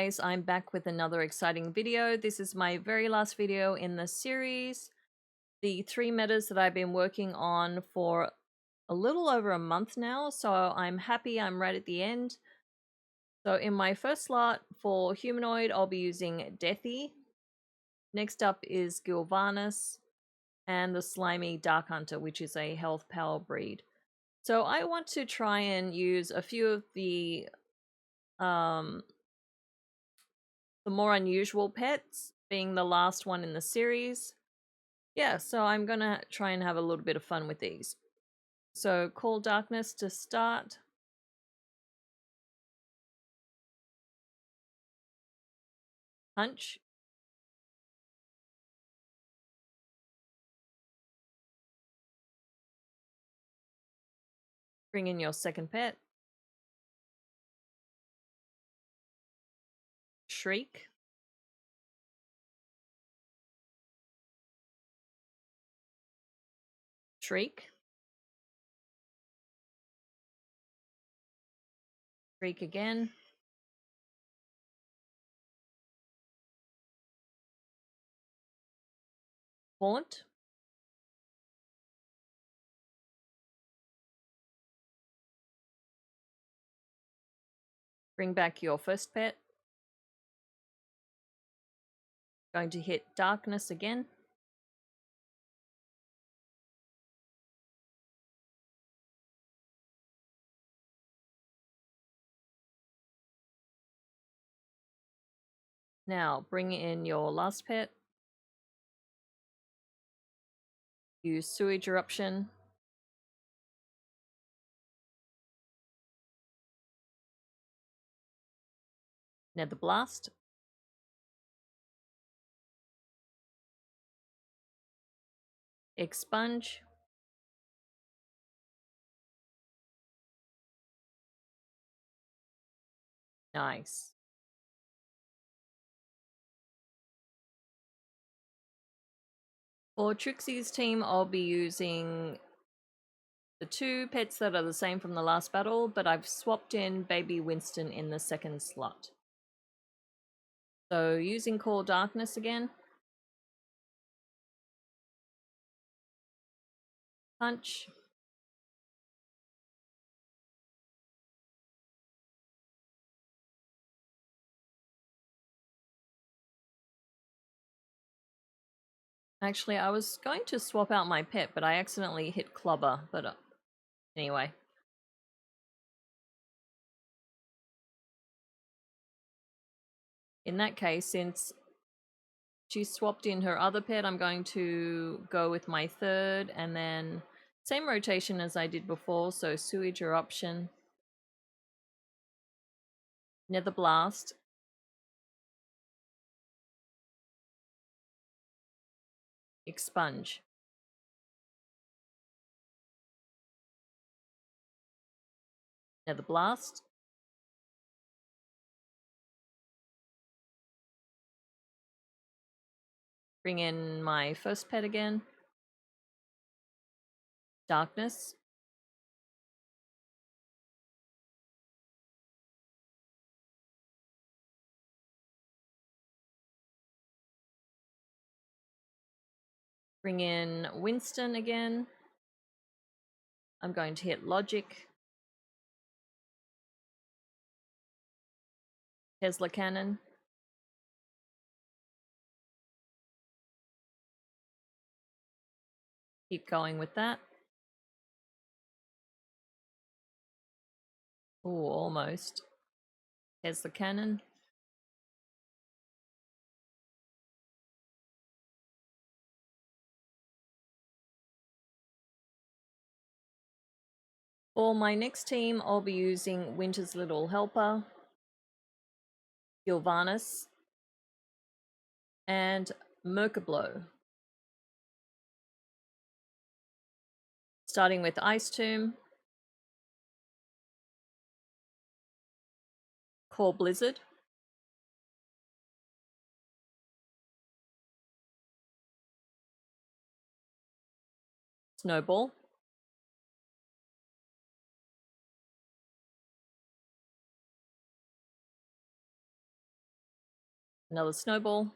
guys, I'm back with another exciting video. This is my very last video in the series. The 3 metas that I've been working on for a little over a month now, so I'm happy I'm right at the end. So in my first slot for Humanoid, I'll be using Deathy. Next up is Gilvanus and the Slimy Dark Hunter, which is a health power breed. So I want to try and use a few of the more unusual pets, being the last one in the series. Yeah, so I'm gonna try and have a little bit of fun with these. So Call Darkness to start. Punch. Bring in your second pet. Shriek. Shriek. Shriek again. Haunt. Bring back your first pet. Going to hit Darkness again. Now bring in your last pet. Use Sewage Eruption. Nether Blast. Expunge. Nice. For Trixxy's team, I'll be using the 2 pets that are the same from the last battle, but I've swapped in Baby Winston in the second slot. So using Call Darkness again. Punch. Actually, I was going to swap out my pet, but I accidentally hit Clubber, but anyway. In that case, since she swapped in her other pet, I'm going to go with my third, and then same rotation as I did before, so Sewage Eruption, Nether Blast, Expunge. Nether Blast. Bring in my first pet again. Darkness. Bring in Winston again. I'm going to hit Logic. Tesla Cannon. Keep going with that. Oh, almost. Tesla Cannon. For my next team, I'll be using Winter's Little Helper, Gilvanus, and Merkablow. Starting with Ice Tomb, Core Blizzard, Snowball, Another snowball.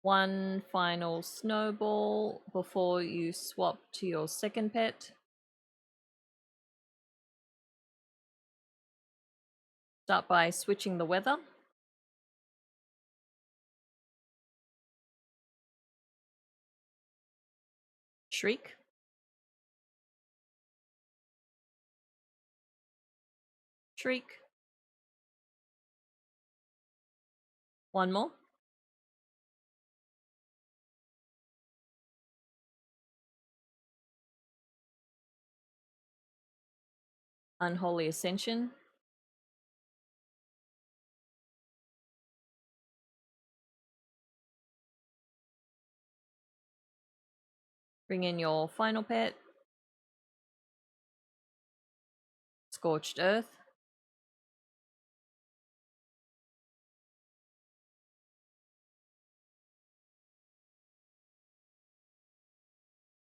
One final snowball before you swap to your second pet. Start by switching the weather. Shriek. Shriek. One more. Unholy Ascension. Bring in your final pet. Scorched Earth.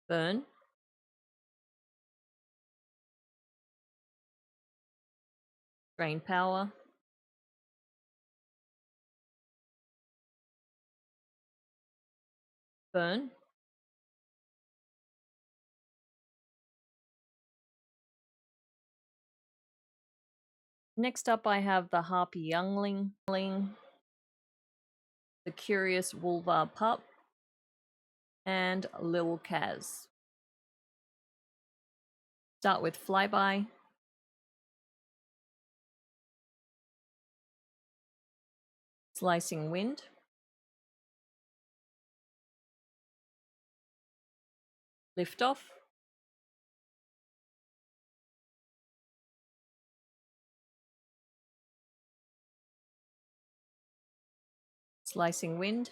Burn. Drain power. Burn. Next up I have the Harpy Youngling, the Curious Wolvar Pup, and Lil Kaz. Start with Flyby. Slicing Wind. Lift Off. Slicing Wind.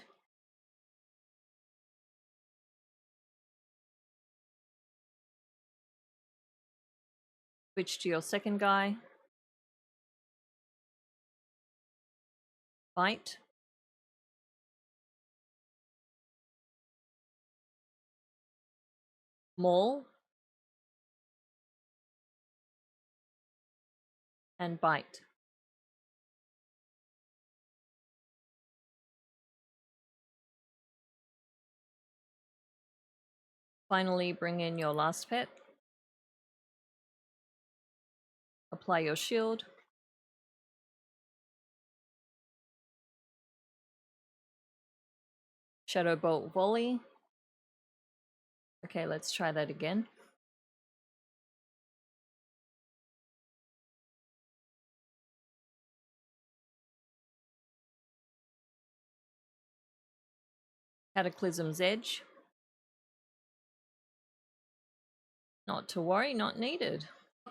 Switch to your second guy. Bite. Maul. And Bite. Finally, bring in your last pet. Apply your shield. Shadow Bolt Volley. Okay, let's try that again. Cataclysm's Edge. Not to worry, not needed.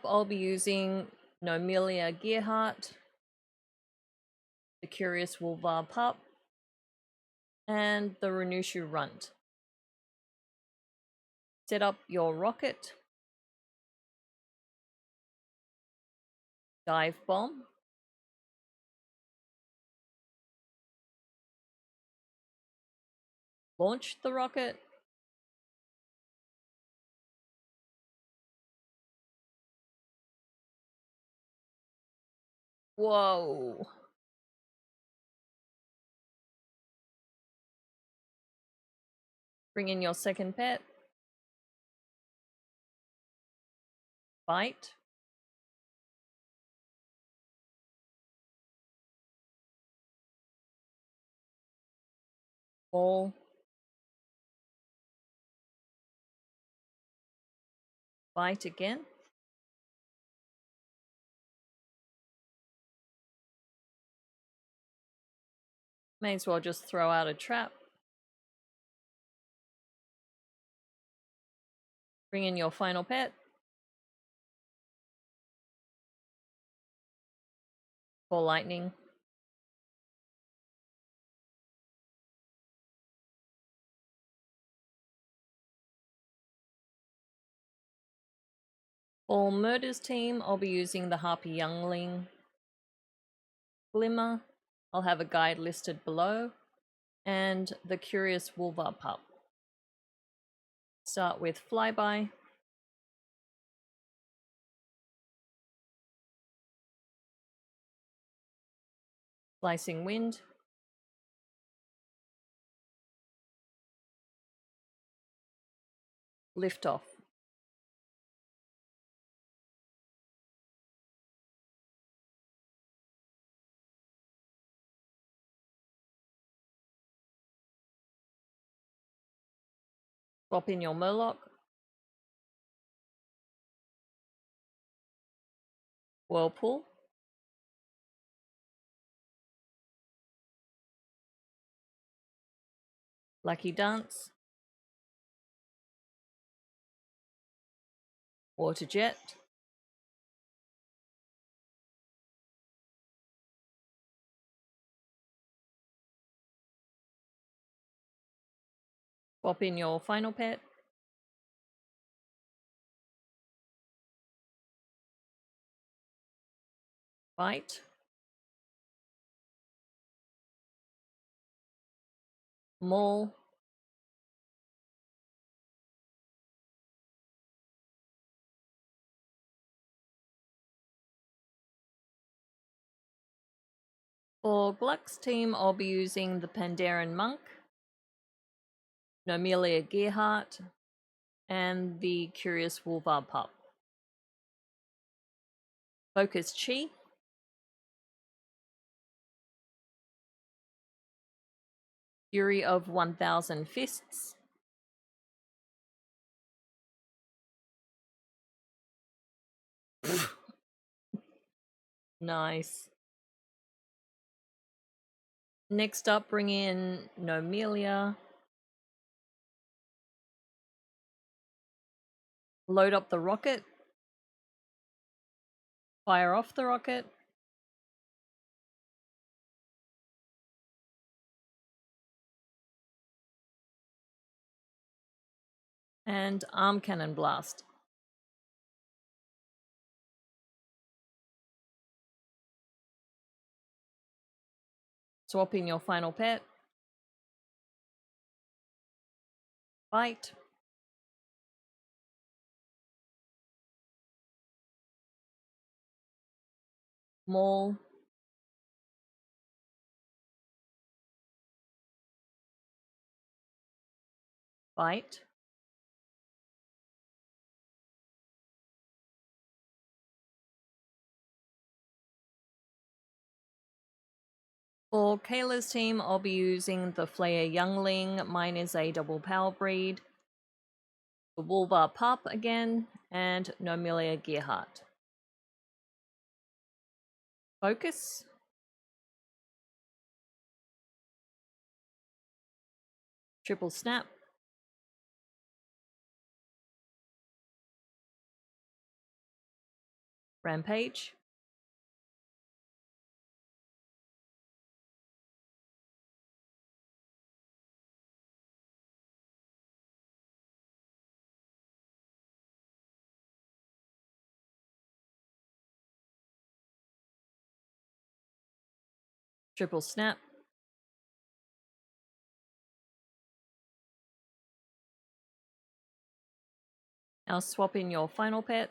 I'll be using Nomelia Gearheart, the Curious Wolvar Pup, and the Renushu Runt. Set up your rocket. Dive Bomb. Launch the rocket. Whoa. Bring in your second pet. Bite. Ball. Bite again. May as well just throw out a trap. Bring in your final pet. Ball Lightning. For Murder's team, I'll be using the Harpy Youngling, Glimmer, I'll have a guide listed below, and the Curious Wolvar Pup. Start with Flyby. Slicing Wind. Lift Off. Swap in your Murloc. Whirlpool. Lucky Dance. Water Jet. Swap in your final pet. Bite. Maul. For Gluk's team, I'll be using the Pandaren Monk, Nomelia Gearheart, and the Curious Wolvar Pup. Focus Chi. Fury of 1000 Fists. Nice. Next up, bring in Nomelia. Load up the rocket. Fire off the rocket. And Arm Cannon Blast. Swap in your final pet. Bite. Maul. Bite. For Kayla's team, I'll be using the Flayer Youngling. Mine is a double power breed. The Wolvar Pup again, and Nomelia Gearheart. Focus. Triple Snap. Rampage. Triple Snap. Now swap in your final pet.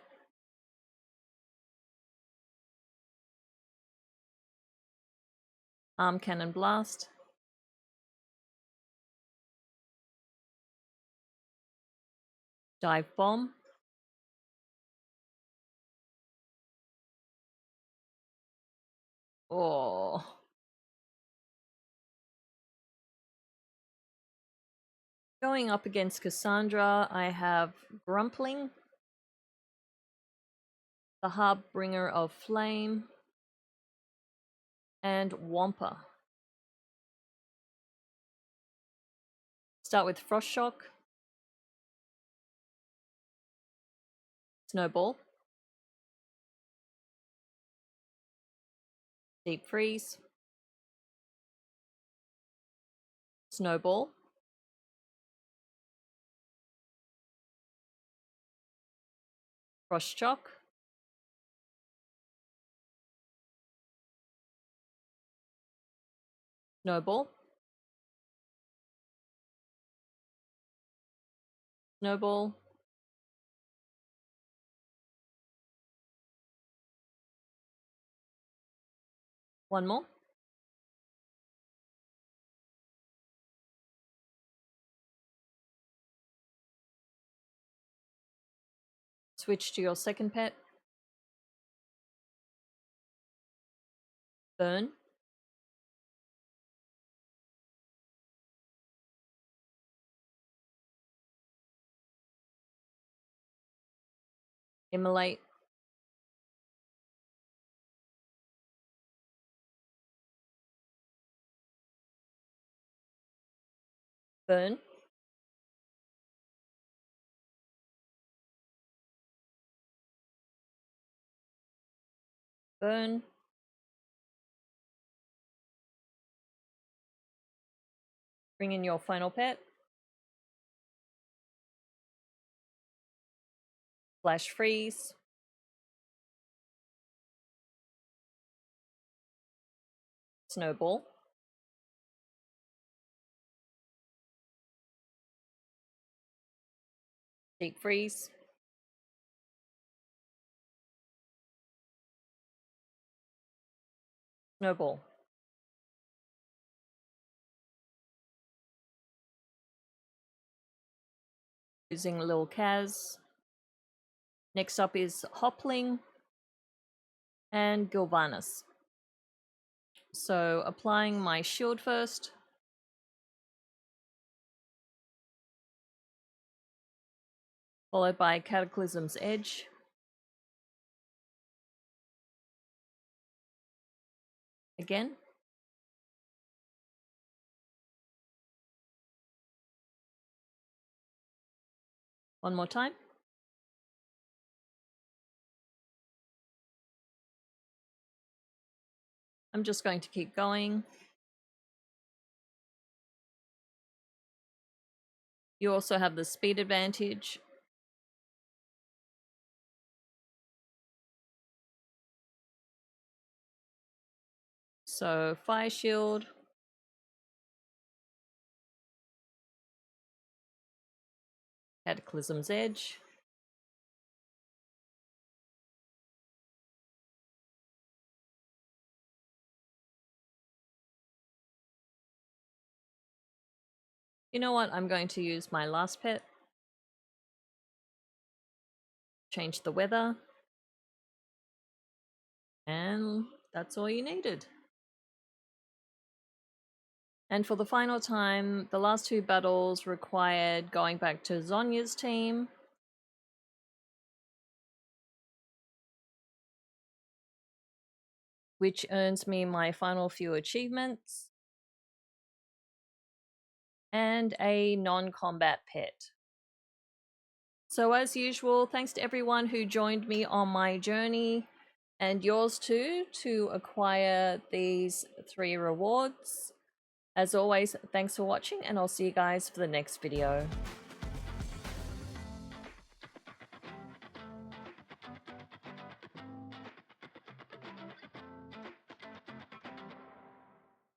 Arm Cannon Blast. Dive Bomb. Oh. Going up against Cassandra, I have Grumpling, the Harbinger of Flame, and Wampa. Start with Frost Shock, Snowball, Deep Freeze, Snowball, Frost Shock, Snowball, Snowball, one more, Switch to your second pet. Burn. Immolate. Burn. Burn. Bring in your final pet. Flash freeze. Snowball. Deep freeze. Snowball. Using Lil Kaz. Next up is Hopling and Gilvanus. So applying my shield first. Followed by Cataclysm's Edge. Again. One more time. I'm just going to keep going. You also have the speed advantage. So Fire Shield. Cataclysm's Edge. You know what? I'm going to use my last pet. Change the weather. And that's all you needed. And for the final time, the last two battles required going back to Zonya's team. Which earns me my final few achievements. And a non-combat pet. So as usual, thanks to everyone who joined me on my journey, and yours too, to acquire these 3 rewards. As always, thanks for watching, and I'll see you guys for the next video.